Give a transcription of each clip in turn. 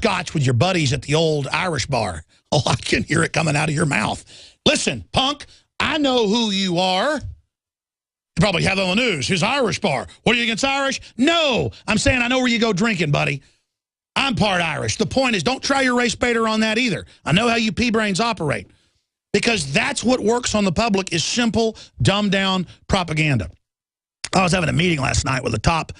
scotch with your buddies at the old Irish bar. Oh, I can hear it coming out of your mouth. Listen, punk, I know who you are. You probably have it on the news. His Irish bar. What are you against Irish? No. I'm saying I know where you go drinking, buddy. I'm part Irish. The point is, don't try your race baiter on that either. I know how you pea-brains operate. Because that's what works on the public is simple, dumbed-down propaganda. I was having a meeting last night with a top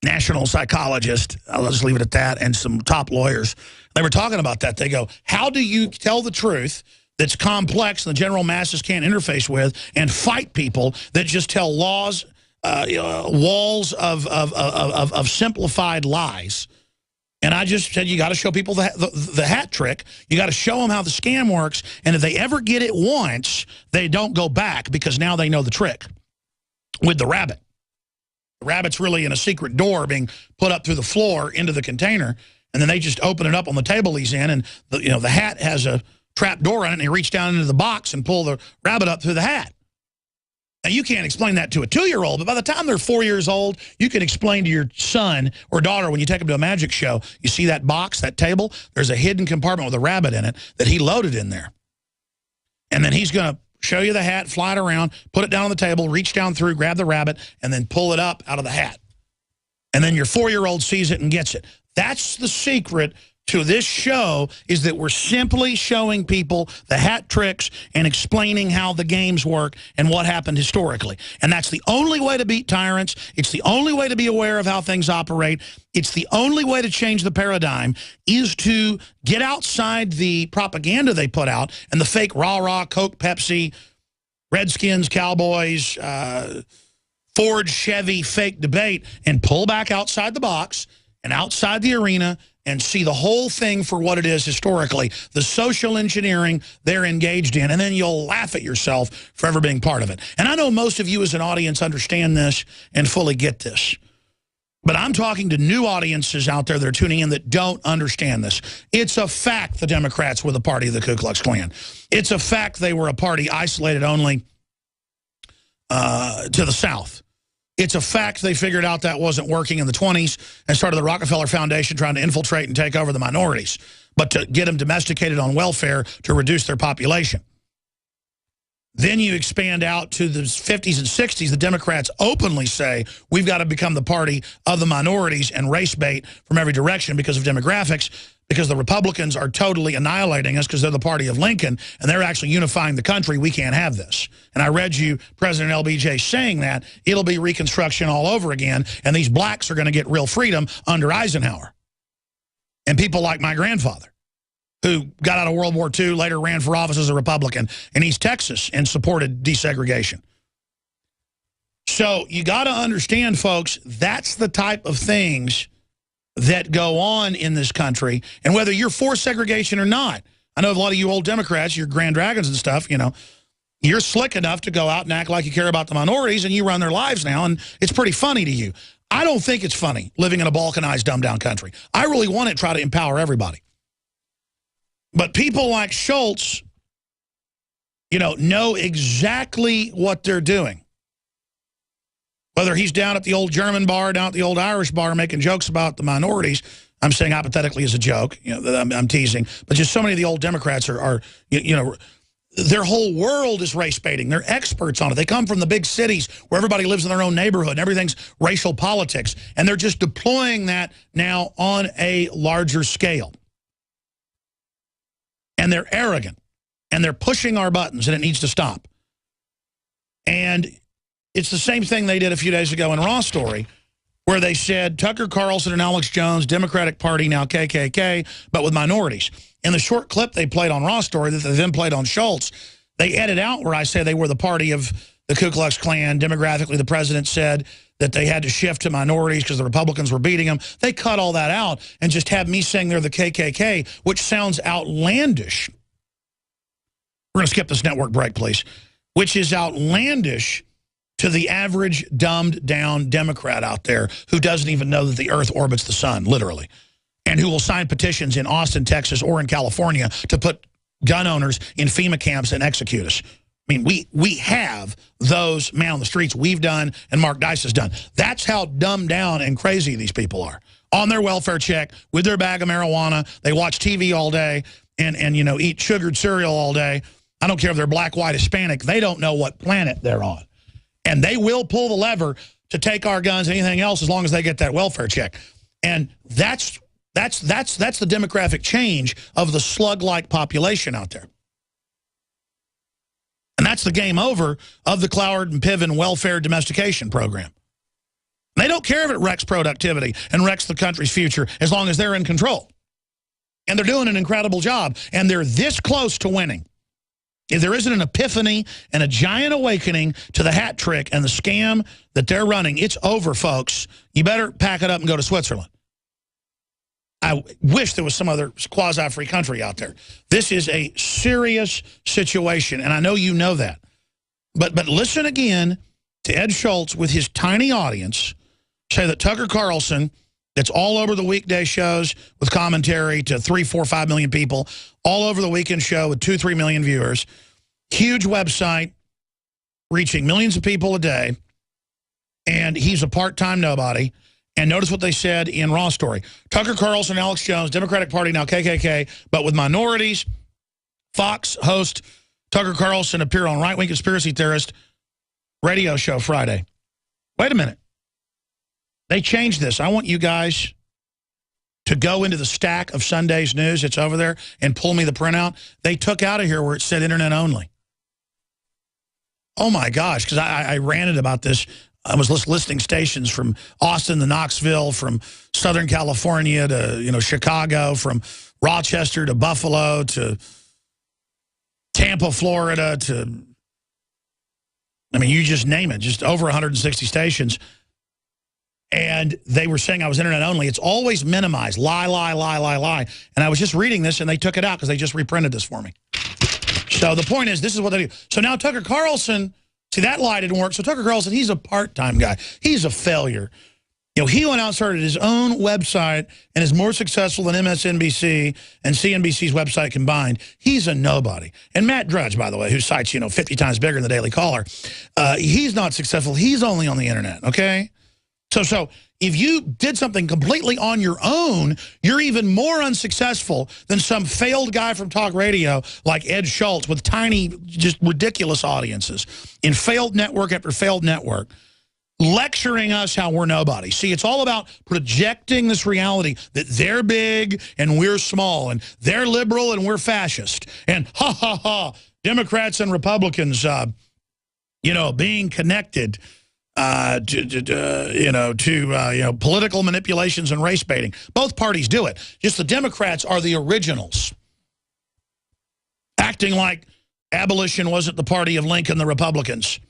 national psychologist, I'll just leave it at that, and some top lawyers. They were talking about that. They go, how do you tell the truth that's complex and the general masses can't interface with and fight people that just tell laws, walls of simplified lies? And I just said, you got to show people the hat trick. You got to show them how the scam works. And if they ever get it once, they don't go back because now they know the trick with the rabbit. The rabbit's really in a secret door being put up through the floor into the container, and then they just open it up on the table he's in, and the hat has a trap door on it, and they reach down into the box and pull the rabbit up through the hat. Now, you can't explain that to a 2-year-old, but by the time they're 4 years old, you can explain to your son or daughter when you take them to a magic show, you see that box, that table, there's a hidden compartment with a rabbit in it that he loaded in there. And then he's going to show you the hat, fly it around, put it down on the table, reach down through, grab the rabbit, and then pull it up out of the hat. And then your 4-year-old sees it and gets it. That's the secret to this show, is that we're simply showing people the hat tricks and explaining how the games work and what happened historically. And that's the only way to beat tyrants. It's the only way to be aware of how things operate. It's the only way to change the paradigm, is to get outside the propaganda they put out and the fake rah-rah, Coke, Pepsi, Redskins, Cowboys, Ford, Chevy fake debate, and pull back outside the box and outside the arena and see the whole thing for what it is historically, the social engineering they're engaged in, and then you'll laugh at yourself for ever being part of it. And I know most of you as an audience understand this and fully get this. But I'm talking to new audiences out there that are tuning in that don't understand this. It's a fact the Democrats were the party of the Ku Klux Klan. It's a fact they were a party isolated only to the South. It's a fact they figured out that wasn't working in the 20s and started the Rockefeller Foundation trying to infiltrate and take over the minorities, but to get them domesticated on welfare to reduce their population. Then you expand out to the 50s and 60s. The Democrats openly say, we've got to become the party of the minorities and race bait from every direction because of demographics, because the Republicans are totally annihilating us because they're the party of Lincoln, and they're actually unifying the country. We can't have this. And I read you President LBJ saying that. It'll be Reconstruction all over again, and these blacks are going to get real freedom under Eisenhower. And people like my grandfather, who got out of World War II, later ran for office as a Republican in East Texas and supported desegregation. So you got to understand, folks, that's the type of things that go on in this country. And whether you're for segregation or not, I know a lot of you old Democrats, your Grand Dragons and stuff, you know, you're slick enough to go out and act like you care about the minorities, and you run their lives now, and it's pretty funny to you. I don't think it's funny living in a balkanized, dumbed-down country. I really want to try to empower everybody. But people like Schultz, you know exactly what they're doing. Whether he's down at the old German bar, down at the old Irish bar, making jokes about the minorities, I'm saying hypothetically as a joke, you know, I'm teasing, but just so many of the old Democrats are you know, their whole world is race baiting. They're experts on it. They come from the big cities where everybody lives in their own neighborhood and everything's racial politics. And they're just deploying that now on a larger scale. And they're arrogant. And they're pushing our buttons, and it needs to stop. And it's the same thing they did a few days ago in Raw Story, where they said Tucker Carlson and Alex Jones, Democratic Party, now KKK, but with minorities. In the short clip they played on Raw Story that they then played on Schultz, they edit out where I say they were the party of the Ku Klux Klan. Demographically, the president said that they had to shift to minorities because the Republicans were beating them. They cut all that out and just have me saying they're the KKK, which sounds outlandish. We're going to skip this network break, please. Which is outlandish to the average dumbed-down Democrat out there who doesn't even know that the Earth orbits the sun, literally, and who will sign petitions in Austin, Texas, or in California to put gun owners in FEMA camps and execute us. I mean, we have those man on the streets. We've done, and Mark Dice has done. That's how dumbed down and crazy these people are. on their welfare check with their bag of marijuana. They watch TV all day and you know, eat sugared cereal all day. I don't care if they're black, white, Hispanic. They don't know what planet they're on. And they will pull the lever to take our guns and anything else as long as they get that welfare check. And that's the demographic change of the slug-like population out there. And that's the game over of the Cloward and Piven welfare domestication program. They don't care if it wrecks productivity and wrecks the country's future as long as they're in control. And they're doing an incredible job. And they're this close to winning. If there isn't an epiphany and a giant awakening to the hat trick and the scam that they're running, it's over, folks. You better pack it up and go to Switzerland. I wish there was some other quasi-free country out there. This is a serious situation, and I know you know that. But listen again to Ed Schultz with his tiny audience say that Tucker Carlson, that's all over the weekday shows with commentary to 3, 4, 5 million people, all over the weekend show with 2, 3 million viewers, huge website, reaching millions of people a day, and he's a part-time nobody. And notice what they said in Raw Story. Tucker Carlson, Alex Jones, Democratic Party, now KKK, but with minorities. Fox host Tucker Carlson appear on right-wing conspiracy theorist radio show Friday. Wait a minute. They changed this. I want you guys to go into the stack of Sunday's news. It's over there, and pull me the printout. They took out of here where it said internet only. Oh, my gosh, because I ranted about this. I was listing stations from Austin to Knoxville, from Southern California to, you know, Chicago, from Rochester to Buffalo to Tampa, Florida to, I mean, you just name it, just over 160 stations. And they were saying I was internet only. It's always minimized. Lie, lie, lie, lie, lie. And I was just reading this, and they took it out because they just reprinted this for me. So the point is, this is what they do. So now Tucker Carlson, see, that lie didn't work. So Tucker Carlson, he's a part-time guy. He's a failure. You know, he went out and started his own website and is more successful than MSNBC and CNBC's website combined. He's a nobody. And Matt Drudge, by the way, whose site's, you know, 50 times bigger than the Daily Caller, he's not successful. He's only on the internet, okay? So if you did something completely on your own, you're even more unsuccessful than some failed guy from talk radio like Ed Schultz with tiny, just ridiculous audiences in failed network after failed network, lecturing us how we're nobody. See, it's all about projecting this reality that they're big and we're small, and they're liberal and we're fascist. And ha, ha, ha, Democrats and Republicans, you know, being connected to political manipulations and race baiting. Both parties do it. Just the Democrats are the originals, acting like abolition wasn't the party of Lincoln, the Republicans,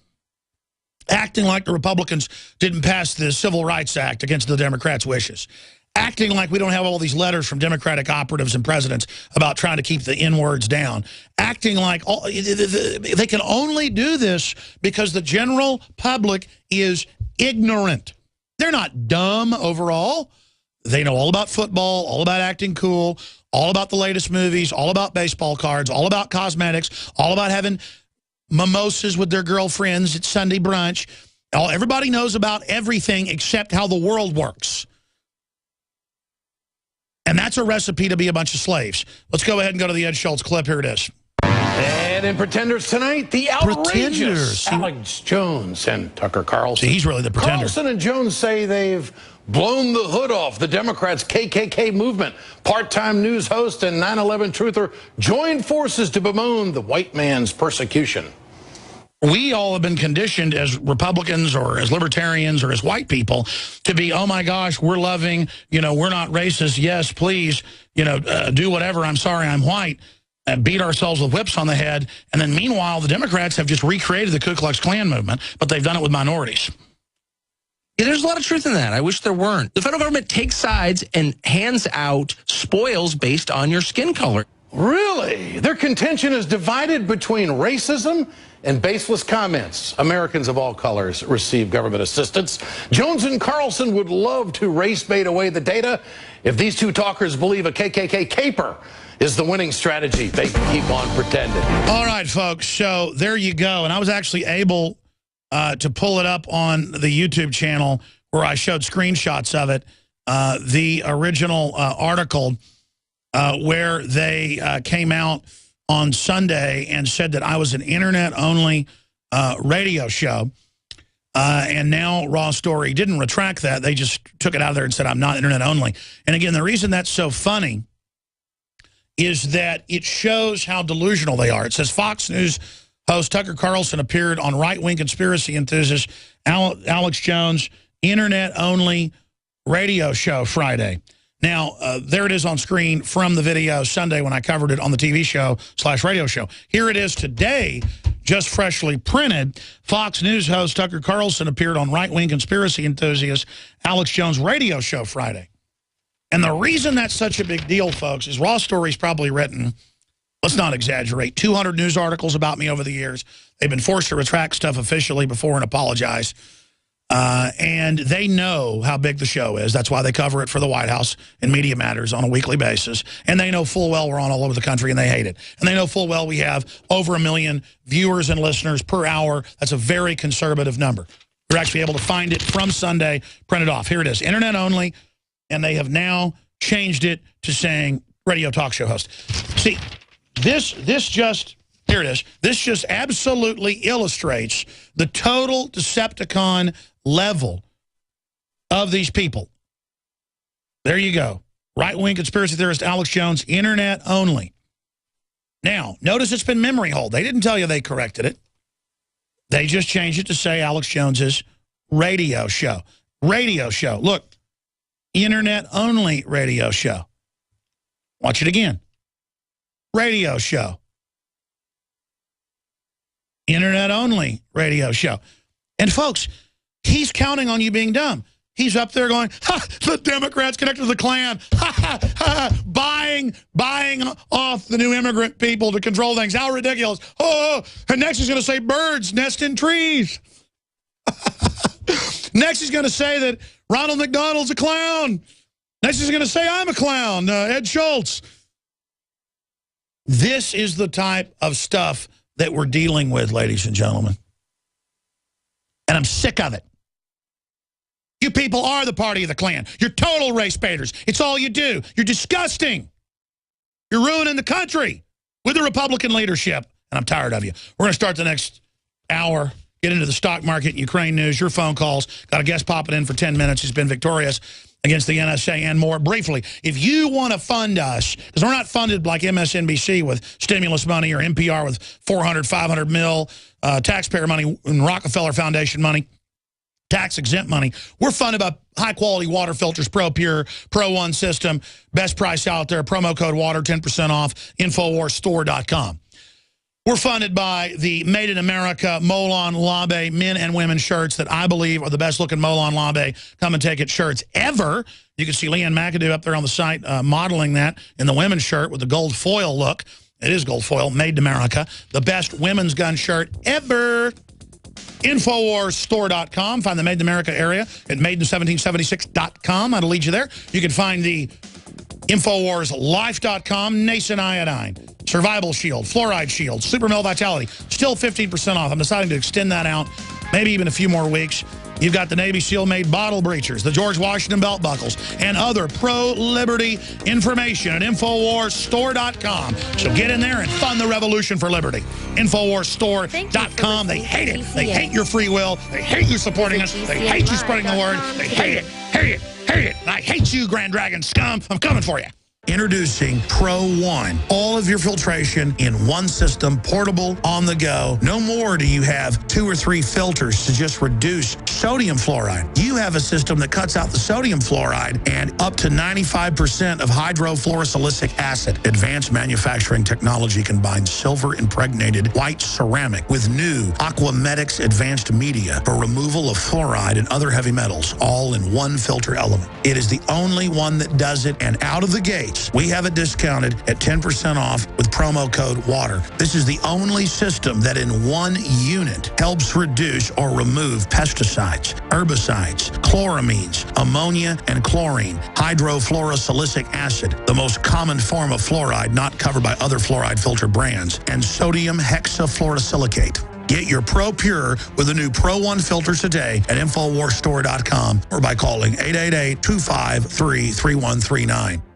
acting like the Republicans didn't pass the Civil Rights Act against the Democrats' wishes, acting like we don't have all these letters from Democratic operatives and presidents about trying to keep the N-words down, acting like they can only do this because the general public is ignorant. They're not dumb overall. They know all about football, all about acting cool, all about the latest movies, all about baseball cards, all about cosmetics, all about having mimosas with their girlfriends at Sunday brunch. Everybody knows about everything except how the world works. And that's a recipe to be a bunch of slaves. Let's go ahead and go to the Ed Schultz clip. Here it is. And in Pretenders tonight, the outrageous Alex Jones and Tucker Carlson. See, he's really the pretender. Carlson and Jones say they've blown the hood off the Democrats' KKK movement. Part-time news host and 9/11 truther joined forces to bemoan the white man's persecution. We all have been conditioned as Republicans or as libertarians or as white people to be, oh my gosh, we're loving, you know, we're not racist. Yes, please, you know, do whatever. I'm sorry, I'm white. And beat ourselves with whips on the head. And then meanwhile, the Democrats have just recreated the Ku Klux Klan movement, but they've done it with minorities. Yeah, there's a lot of truth in that. I wish there weren't. The federal government takes sides and hands out spoils based on your skin color. Really? Their contention is divided between racism and baseless comments. Americans of all colors receive government assistance. Jones and Carlson would love to race bait away the data if these two talkers believe a KKK caper is the winning strategy. They can keep on pretending. All right, folks, so there you go. And I was actually able to pull it up on the YouTube channel where I showed screenshots of it the original article where they came out on Sunday and said that I was an internet-only radio show. And now Raw Story didn't retract that. They just took it out of there and said, I'm not internet only. And again, the reason that's so funny is that it shows how delusional they are. It says Fox News host Tucker Carlson appeared on right-wing conspiracy enthusiast Alex Jones' internet-only radio show Friday. Now, there it is on screen from the video Sunday when I covered it on the TV show/radio show. Here it is today, just freshly printed. Fox News host Tucker Carlson appeared on right-wing conspiracy enthusiast Alex Jones' radio show Friday. And the reason that's such a big deal, folks, is Raw Story's probably written, let's not exaggerate, 200 news articles about me over the years. They've been forced to retract stuff officially before and apologize. And they know how big the show is. That's why they cover it for the White House and Media Matters on a weekly basis. And they know full well we're on all over the country, and they hate it. And they know full well we have over 1 million viewers and listeners per hour. That's a very conservative number. You're actually able to find it from Sunday, printed off. Here it is, internet only. And they have now changed it to saying radio talk show host. See, this just, here it is. This just absolutely illustrates the total Decepticon level of these people. There you go. Right-wing conspiracy theorist Alex Jones, internet only. Now, notice it's been memory hold. They didn't tell you they corrected it. They just changed it to say Alex Jones's radio show. Radio show. Look. Internet-only radio show. Watch it again. Radio show. Internet-only radio show. And folks, he's counting on you being dumb. He's up there going, ha, the Democrats connected to the Klan, ha, ha, ha, buying off the new immigrant people to control things. How ridiculous. Oh, and next he's going to say birds nest in trees. Next he's going to say that Ronald McDonald's a clown. Next he's going to say I'm a clown, Ed Schultz. This is the type of stuff that we're dealing with, ladies and gentlemen. And I'm sick of it. You people are the party of the Klan. You're total race baiters. It's all you do. You're disgusting. You're ruining the country with the Republican leadership. And I'm tired of you. We're going to start the next hour. Get into the stock market and Ukraine news, your phone calls. Got a guest popping in for 10 minutes. He's been victorious against the NSA and more. Briefly, if you want to fund us, because we're not funded like MSNBC with stimulus money or NPR with 400, 500 mil, taxpayer money and Rockefeller Foundation money, tax-exempt money. We're funded by high-quality water filters, ProPure, Pro One system, best price out there, promo code WATER, 10% off, InfoWarsStore.com. We're funded by the Made in America Molon Labe men and women shirts that I believe are the best-looking Molon Labe Come and Take It shirts ever. You can see Leanne McAdoo up there on the site modeling that in the women's shirt with the gold foil look. It is gold foil, Made in America. The best women's gun shirt ever. InfoWarsStore.com. Find the Made in America area at Made in1776.com. That'll lead you there. You can find the InfoWarsLife.com, Nascent Iodine, Survival Shield, Fluoride Shield, Super Male Vitality. Still 15% off. I'm deciding to extend that out, maybe even a few more weeks. You've got the Navy SEAL-made bottle breachers, the George Washington belt buckles, and other pro-liberty information at InfoWarsStore.com. So get in there and fund the revolution for liberty. InfoWarsStore.com. They hate it. They hate your free will. They hate you supporting us. They hate you spreading the word. They hate it. Hate it. Hate it. And I hate you, Grand Dragon scum. I'm coming for you. Introducing Pro One. All of your filtration in one system, portable, on the go. No more do you have 2 or 3 filters to just reduce sodium fluoride. You have a system that cuts out the sodium fluoride and up to 95% of hydrofluorosilicic acid. Advanced manufacturing technology combines silver-impregnated white ceramic with new Aquamedics advanced media for removal of fluoride and other heavy metals, all in one filter element. It is the only one that does it, and out of the gate, we have it discounted at 10% off with promo code WATER. This is the only system that in one unit helps reduce or remove pesticides, herbicides, chloramines, ammonia, and chlorine, hydrofluorosilicic acid, the most common form of fluoride not covered by other fluoride filter brands, and sodium hexafluorosilicate. Get your Pro Pure with the new Pro One filters today at InfoWarsStore.com or by calling 888-253-3139.